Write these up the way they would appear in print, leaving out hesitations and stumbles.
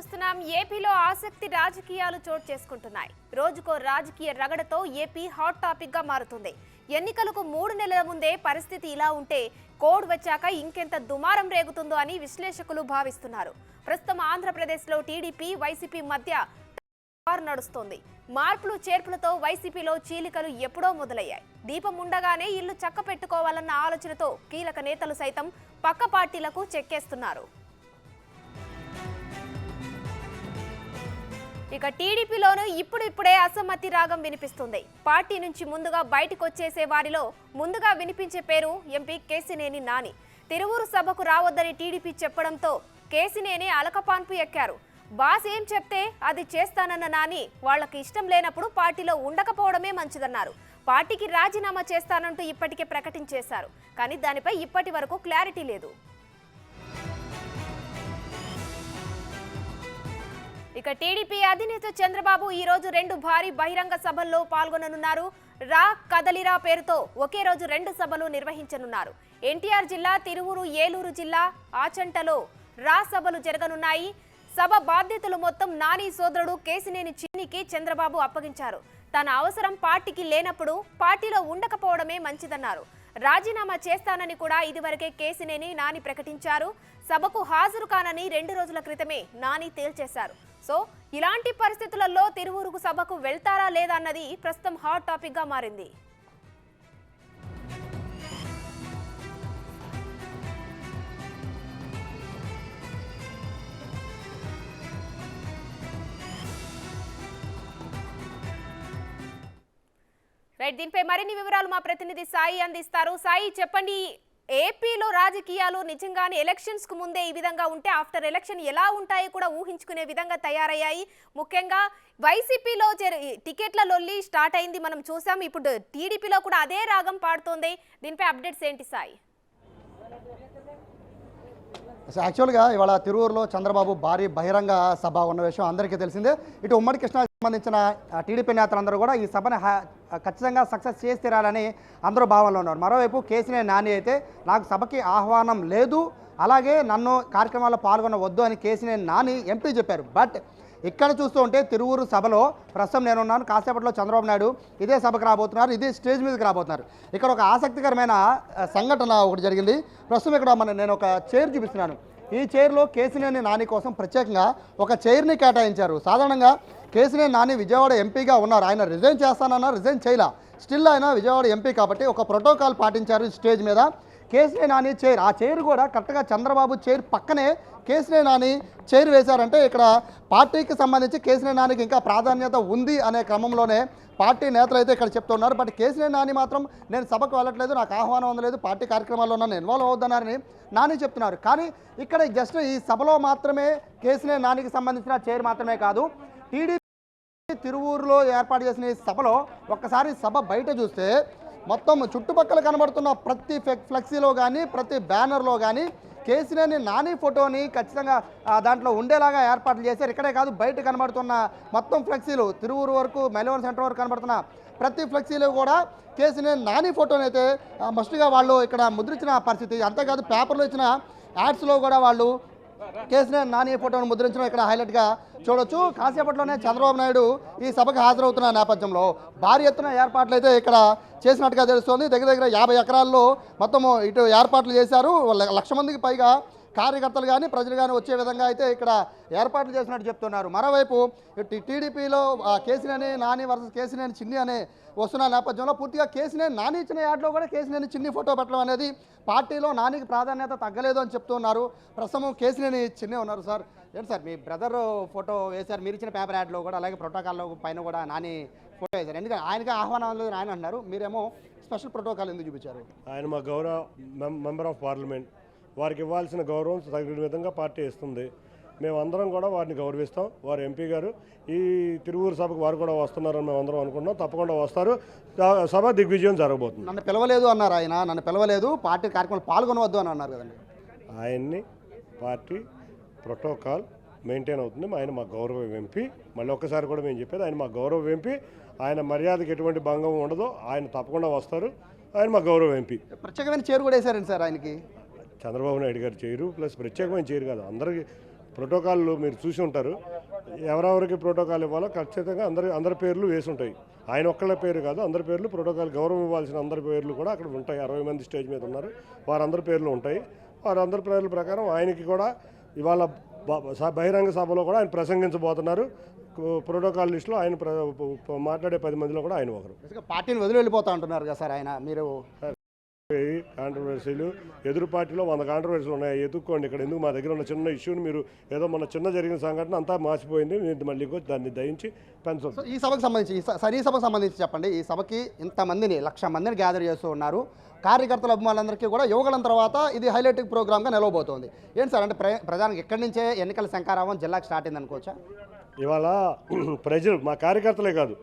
చూస్తున్నాం. ఏపీలో ఆసక్తి రాజకీయాలు చోటు చేసుకుంటున్నాయి. రోజుకో రాజకీయ రగడతో ఏపీ హాట్ టాపిక్ గా మారుతుంది. ఎన్నికలకు 3 నెలల ముందే పరిస్థితి ఇలా ఉంటే కోడ్ వచ్చాక ఇంకెంత దుమారం రేగుతుందో అని విశ్లేషకులు భావిస్తున్నారు. ప్రస్తుతం ఆంధ్రప్రదేశ్లో టీడీపీ వైసీపీ మధ్య నడుస్తోంది. మార్పులు చేర్పులతో వైసీపీలో చీలికలు ఎప్పుడో మొదలయ్యాయి. దీపం ఉండగానే ఇల్లు చక్కపెట్టుకోవాలన్న ఆలోచనతో కీలక నేతలు సైతం పక్క పార్టీలకు చెక్కేస్తున్నారు. ఇక టీడీపీలోనూ ఇప్పుడిప్పుడే అసమ్మతి రాగం వినిపిస్తుంది. పార్టీ నుంచి ముందుగా బయటకు వచ్చేసే వారిలో ముందుగా వినిపించే పేరు ఎంపీ కేశినేని నాని. తిరువూరు సభకు రావద్దని టీడీపీ చెప్పడంతో కేశినేని అలకపాన్పు ఎక్కారు. బాస్ ఏం చెప్తే అది చేస్తానన్న నాని వాళ్లకు ఇష్టం లేనప్పుడు పార్టీలో ఉండకపోవడమే మంచిదన్నారు. పార్టీకి రాజీనామా చేస్తానంటూ ఇప్పటికే ప్రకటించేశారు. కానీ దానిపై ఇప్పటి వరకు క్లారిటీ లేదు. ఇక టీడీపీ అధినేత చంద్రబాబు ఈ రోజు 2 భారీ బహిరంగ సభల్లో పాల్గొననున్నారు. రా కదలిరా పేరుతో ఒకే రోజు 2 సభలు నిర్వహించనున్నారు. ఎన్టీఆర్ జిల్లా తిరువూరు, ఏలూరు జిల్లా ఆచంటలో రా సభలు జరగనున్నాయి. సభ బాధ్యతలు మొత్తం నాని సోదరుడు కేశినేని చిన్నికి చంద్రబాబు అప్పగించారు. తన అవసరం పార్టీకి లేనప్పుడు పార్టీలో ఉండకపోవడమే మంచిదన్నారు. రాజీనామా చేస్తానని కూడా ఇదివరకే కేశినేని నాని ప్రకటించారు. సభకు హాజరు కానని 2 రోజుల క్రితమే నాని తేల్చేశారు. సో ఇలాంటి పరిస్థితులలో తిరువూరుకు సభకు వెళ్తారా లేదా అన్నది ప్రస్తుతం హాట్ టాపిక్ గా మారింది. రైట్, దీనిపై మరిన్ని వివరాలు మా ప్రతినిధి సాయి అందిస్తారు. సాయి, చెప్పండి, ఏపీలో రాజకీయాలు నిజంగానే ఎలక్షన్స్ కు ముందే ఈ విధంగా ఉంటే ఆఫ్టర్ ఎలక్షన్ ఎలా ఉంటాయో కూడా ఊహించుకునే విధంగా తయారయ్యాయి. ముఖ్యంగా వైసీపీలో టికెట్ల లొల్లి స్టార్ట్ అయింది, మనం చూసాం. ఇప్పుడు టీడీపీలో కూడా అదే రాగం పాడుతోంది. దీనిపై అప్డేట్స్ ఏంటి సాయి? యాక్చువల్గా ఇవాళ తిరువూరులో చంద్రబాబు భారీ బహిరంగ సభ ఉన్న విషయం అందరికీ తెలిసిందే. ఇటు ఉమ్మడి కృష్ణాకి సంబంధించిన టీడీపీ నేతలందరూ కూడా ఈ సభను ఖచ్చితంగా సక్సెస్ చేసి తీరాలని అందరూ భావనలో ఉన్నారు. మరోవైపు కేశినేని నాని అయితే నాకు సభకి ఆహ్వానం లేదు, అలాగే నన్ను కార్యక్రమాల్లో పాల్గొనవద్దు అని కేశినేని నాని ఎంపీ చెప్పారు. బట్ ఇక్కడ చూస్తూ ఉంటే తిరువూరు సభలో ప్రస్తుతం నేనున్నాను, కాసేపట్లో చంద్రబాబు నాయుడు ఇదే సభకు రాబోతున్నారు, ఇదే స్టేజ్ మీదకి రాబోతున్నారు. ఇక్కడ ఒక ఆసక్తికరమైన సంఘటన ఒకటి జరిగింది. ప్రస్తుతం ఇక్కడ నేను ఒక చైర్ చూపిస్తున్నాను. ఈ చైర్లో కేశినేని నాని కోసం ప్రత్యేకంగా ఒక చైర్ని కేటాయించారు. సాధారణంగా కేశినేని నాని విజయవాడ ఎంపీగా ఉన్నారు, ఆయన రిజైన్ చేస్తానన్నారు, రిజైన్ చేయలా. స్టిల్ ఆయన విజయవాడ ఎంపీ కాబట్టి ఒక ప్రోటోకాల్ పాటించారు స్టేజ్ మీద. కేశినేని నాని చైర్, ఆ చైర్ కూడా కరెక్ట్గా చంద్రబాబు చైర్ పక్కనే కేశినేని నాని చైర్ వేశారంటే ఇక్కడ పార్టీకి సంబంధించి కేశినేని నానికి ఇంకా ప్రాధాన్యత ఉంది అనే క్రమంలోనే పార్టీ నేతలు అయితే ఇక్కడ చెప్తున్నారు. బట్ కేశినేని నాని మాత్రం నేను సభకు వెళ్ళట్లేదు, నాకు ఆహ్వానం అందలేదు, పార్టీ కార్యక్రమాల్లో నన్ను ఇన్వాల్వ్ అవుతున్నారని నాని చెప్తున్నారు. కానీ ఇక్కడ జస్ట్ ఈ సభలో మాత్రమే కేశినేని నానికి సంబంధించిన చైర్ మాత్రమే కాదు, టీడీపీ తిరువూరులో ఏర్పాటు చేసిన ఈ సభలో ఒక్కసారి సభ బయట చూస్తే మొత్తం చుట్టుపక్కల కనబడుతున్న ప్రతి ఫ్లెక్సీలో కానీ ప్రతి బ్యానర్లో కానీ కేశినేని నాని ఫోటోని ఖచ్చితంగా దాంట్లో ఉండేలాగా ఏర్పాట్లు చేశారు. ఇక్కడే కాదు, బయట కనబడుతున్న మొత్తం ఫ్లెక్సీలు తిరువూరు వరకు మెలవన్ సెంటర్ వరకు కనబడుతున్న ప్రతి ఫ్లెక్సీలో కూడా కేశినేని నాని ఫోటోని అయితే మస్ట్గా వాళ్ళు ఇక్కడ ముద్రించిన పరిస్థితి. అంతేకాదు పేపర్లో ఇచ్చిన యాడ్స్లో కూడా వాళ్ళు కేశినేని నాని ఫోటోను ముద్రించడం ఇక్కడ హైలైట్గా చూడొచ్చు. కాసేపట్లోనే చంద్రబాబు నాయుడు ఈ సభకు హాజరవుతున్న నేపథ్యంలో భారీ ఎత్తున ఏర్పాట్లు అయితే ఇక్కడ చేసినట్టుగా తెలుస్తోంది. దగ్గర 50 ఎకరాల్లో మొత్తము ఇటు ఏర్పాట్లు చేశారు. 1,00,000 మందికి పైగా కార్యకర్తలు కానీ ప్రజలు కానీ వచ్చే విధంగా అయితే ఇక్కడ ఏర్పాట్లు చేసినట్టు చెప్తున్నారు. మరోవైపు టీడీపీలో కేశినేని నాని వర్సెస్ కేశినేని చిన్ని అనే వస్తున్న నేపథ్యంలో పూర్తిగా కేశినేని నాని ఇచ్చిన యాడ్లో కూడా కేశినేని చిన్ని ఫోటో పెట్టడం అనేది పార్టీలో నానికి ప్రాధాన్యత తగ్గలేదు అని చెప్తున్నారు. ప్రస్తుతం కేశినేని చిన్ని ఉన్నారు. సార్, ఏంటి సార్ మీ బ్రదర్ ఫోటో వేశారు, మీరు ఇచ్చిన పేపర్ యాడ్లో కూడా, అలాగే ప్రోటోకాల్లో పైన కూడా నాని ఫోటో వేశారు. ఎందుకంటే ఆయనకి ఆహ్వానం లేదు ఆయన అంటున్నారు, మీరేమో స్పెషల్ ప్రోటోకాల్ ఎందుకు చూపించారు? ఆయన మా గౌరవ మెంబర్ ఆఫ్ పార్లమెంట్, వారికి ఇవ్వాల్సిన గౌరవం తగిన విధంగా పార్టీ ఇస్తుంది. మేమందరం కూడా వారిని గౌరవిస్తాం. వారు ఎంపీ గారు ఈ తిరువూరు సభకు వారు కూడా వస్తున్నారని మేమందరం అనుకుంటున్నాం. తప్పకుండా వస్తారు. సభ దిగ్విజయం జరగబోతుంది. నన్ను పిలవలేదు అన్నారు ఆయన, నన్ను పిలవలేదు, పార్టీ కార్యక్రమాలు పాల్గొనవద్దు అని అన్నారు కదండి. ఆయన్ని పార్టీ ప్రోటోకాల్ మెయింటైన్ అవుతుంది. ఆయన మా గౌరవ ఎంపీ. మళ్ళీ ఒక్కసారి కూడా మేము చెప్పేది, ఆయన మా గౌరవ ఎంపీ. ఆయన మర్యాదకి ఎటువంటి భంగం ఉండదు. ఆయన తప్పకుండా వస్తారు. ఆయన మా గౌరవ ఎంపీ. ప్రత్యేకమైన చైర్ కూడా వేశారండి సార్ ఆయనకి. చంద్రబాబు నాయుడు గారు చేయరు, ప్లస్ ప్రత్యేకమైన చేయరు కాదు, అందరికీ ప్రోటోకాల్ మీరు చూసి ఉంటారు. ఎవరెవరికి ప్రోటోకాల్ ఇవ్వాలో ఖచ్చితంగా అందరి పేర్లు వేసి ఉంటాయి. ఆయన ఒక్కళ్ళ పేరు కాదు, అందరి పేర్లు ప్రోటోకాల్ గౌరవం ఇవ్వాల్సిన అందరి పేర్లు కూడా అక్కడ ఉంటాయి. 60 మంది స్టేజ్ మీద ఉన్నారు, వారందరి పేర్లు ఉంటాయి. వారందరి పేర్ల ప్రకారం ఆయనకి కూడా ఇవాళ బహిరంగ సభలో కూడా ఆయన ప్రసంగించబోతున్నారు. ప్రోటోకాల్ లిస్టులో ఆయన మాట్లాడే 10 మందిలో కూడా ఆయన ఒకరు. పార్టీని వదిలి వెళ్ళిపోతా అంటున్నారు కదా సార్ ఆయన. మీరు కాంట్రవర్సీలు ఎదురు పార్టీలో 100 కాంట్రవర్సీలు ఉన్నాయి, ఎదుర్కోండి. ఇక్కడ ఎందుకు మా దగ్గర ఉన్న చిన్న ఇష్యూని మీరు ఏదో మన చిన్న జరిగిన సంఘటన అంతా మార్చిపోయింది, మీరు మళ్ళీ దాన్ని దయించి పెంచండి. ఈ సభకు సంబంధించి ఈ సభకు సంబంధించి చెప్పండి. ఈ సభకి ఇంతమందిని 1,00,000 మందిని గ్యాదర్ చేస్తూ ఉన్నారు. కార్యకర్తల అభిమానులందరికీ కూడా యువగలం తర్వాత ఇది హైలైటింగ్ ప్రోగ్రామ్గా నిలవబోతోంది. ఏంటి సార్ అంటే ప్రధానికి ఎక్కడి నుంచే ఎన్నికల శంకారావం జిల్లాకు స్టార్ట్ అయింది అనుకోవచ్చా? ఇవాళ ప్రజలు, మా కార్యకర్తలే కాదు,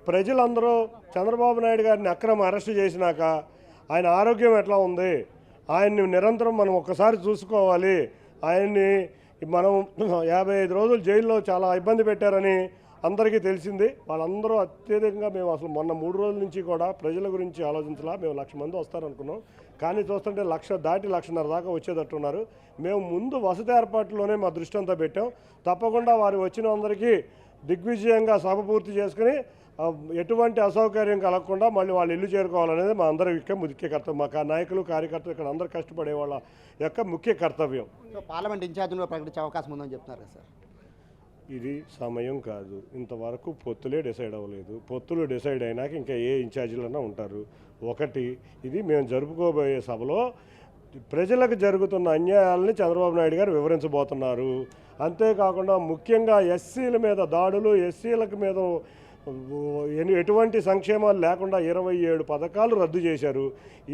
ప్రజలందరూ చంద్రబాబు నాయుడు గారిని అక్రమ అరెస్టు చేసినాక ఆయన ఆరోగ్యం ఎట్లా ఉంది, ఆయన్ని నిరంతరం మనం ఒక్కసారి చూసుకోవాలి, ఆయన్ని మనం 55 రోజులు జైల్లో చాలా ఇబ్బంది పెట్టారని అందరికీ తెలిసింది. వాళ్ళందరూ అత్యధికంగా మేము అసలు మొన్న 3 రోజుల నుంచి కూడా ప్రజల గురించి ఆలోచించలా. మేము 1,00,000 మంది వస్తారనుకున్నాం, కానీ చూస్తుంటే 1,00,000 దాటి 1,50,000 దాకా వచ్చేటట్టున్నారు. మేము ముందు వసతి ఏర్పాట్లోనే మా దృష్టి అంతా పెట్టాం. తప్పకుండా వారు వచ్చిన అందరికీ దిగ్విజయంగా సభ పూర్తి చేసుకుని ఎటువంటి అసౌకర్యం కలగకుండా మళ్ళీ వాళ్ళు ఇల్లు చేరుకోవాలనేది మా అందరి ముఖ్య కర్తవ్యం. మా నాయకులు కార్యకర్తలు ఇక్కడ అందరు కష్టపడే వాళ్ళ యొక్క ముఖ్య కర్తవ్యం. పార్లమెంట్ ఇన్ఛార్జ్లో ప్రకటించే అవకాశం ఉందని చెప్తున్నారు కదా సార్. ఇది సమయం కాదు, ఇంతవరకు పొత్తులే డిసైడ్ అవ్వలేదు. పొత్తులు డిసైడ్ అయినాక ఇంకా ఏ ఇన్ఛార్జీలన్నా ఉంటారు. ఒకటి, ఇది మేము జరుపుకోబోయే సభలో ప్రజలకు జరుగుతున్న అన్యాయాలని చంద్రబాబు నాయుడు గారు వివరించబోతున్నారు. అంతేకాకుండా ముఖ్యంగా ఎస్సీల మీద దాడులు, ఎస్సీలకు మీద ఎటువంటి సంక్షేమాలు లేకుండా 27 పథకాలు రద్దు చేశారు.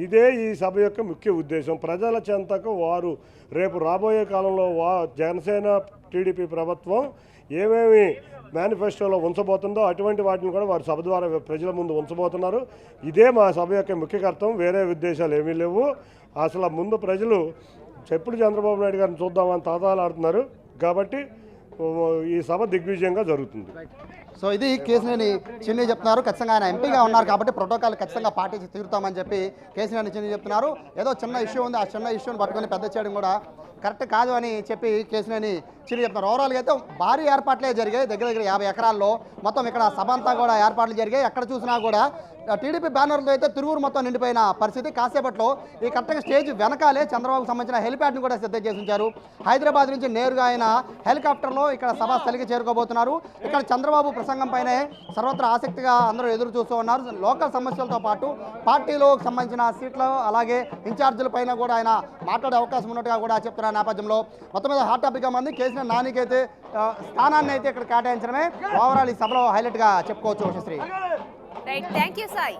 ఇదే ఈ సభ యొక్క ముఖ్య ఉద్దేశం. ప్రజల చెంతకు వారు రేపు రాబోయే కాలంలో జనసేన టీడీపీ ప్రభుత్వం ఏమేమి మేనిఫెస్టోలో ఉంచబోతుందో అటువంటి వాటిని కూడా వారు సభ ద్వారా ప్రజల ముందు ఉంచబోతున్నారు. ఇదే మా సభ యొక్క ముఖ్య కర్తవ్యం, వేరే ఉద్దేశాలు ఏమీ లేవు. అసలు ముందు ప్రజలు ఎప్పుడు చంద్రబాబు నాయుడు గారిని చూద్దామని తాతాలాడుతున్నారు. కాబట్టి ఈ సభ దిగ్విజయంగా జరుగుతుంది. సో ఇది కేసినేని చిన్ని చెప్తున్నారు. ఖచ్చితంగా ఆయన ఎంపీగా ఉన్నారు కాబట్టి ప్రోటోకాల్ ఖచ్చితంగా పాటించి తీరుతామని చెప్పి కేసినేని చిన్ని చెప్తున్నారు. ఏదో చిన్న ఇష్యూ ఉంది, ఆ చిన్న ఇష్యూని పట్టుకొని పెద్ద చేయడం కూడా కరెక్ట్ కాదు అని చెప్పి కేసినేని చిన్ని చెప్తున్నారు. ఓవరాల్గా అయితే భారీ ఏర్పాట్లే జరిగాయి. దగ్గర 50 ఎకరాల్లో మొత్తం ఇక్కడ సభ అంతా కూడా ఏర్పాట్లు జరిగాయి. ఎక్కడ చూసినా కూడా టీడీపీ బ్యానర్లతో అయితే తిరువురు మొత్తం నిండిపోయిన పరిస్థితి. కాసేపట్లో ఈ కరెక్ట్గా స్టేజ్ వెనకాలే చంద్రబాబుకు సంబంధించిన హెలిప్యాడ్ని కూడా సిద్ధం చేసి ఉంచారు. హైదరాబాద్ నుంచి నేరుగా ఆయన హెలికాప్టర్లో ఇక్కడ సభా స్థలికి చేరుకోబోతున్నారు. ఇక్కడ చంద్రబాబు ప్రసంగం పైనే సర్వత్రా ఆసక్తిగా అందరూ ఎదురు చూస్తూ ఉన్నారు. లోకల్ సమస్యలతో పాటు పార్టీలో సంబంధించిన సీట్లు అలాగే ఇన్ఛార్జీల పైన కూడా ఆయన మాట్లాడే అవకాశం ఉన్నట్టుగా కూడా చెప్తున్న నేపథ్యంలో మొత్తం మీద హాట్ టాపిక్గా మంది కేసీఆర్ నానికైతే స్థానాన్ని అయితే ఇక్కడ కేటాయించడమే ఓవరాల్ ఈ సభలో హైలైట్గా చెప్పుకోవచ్చు. Shri right, thank you Sai.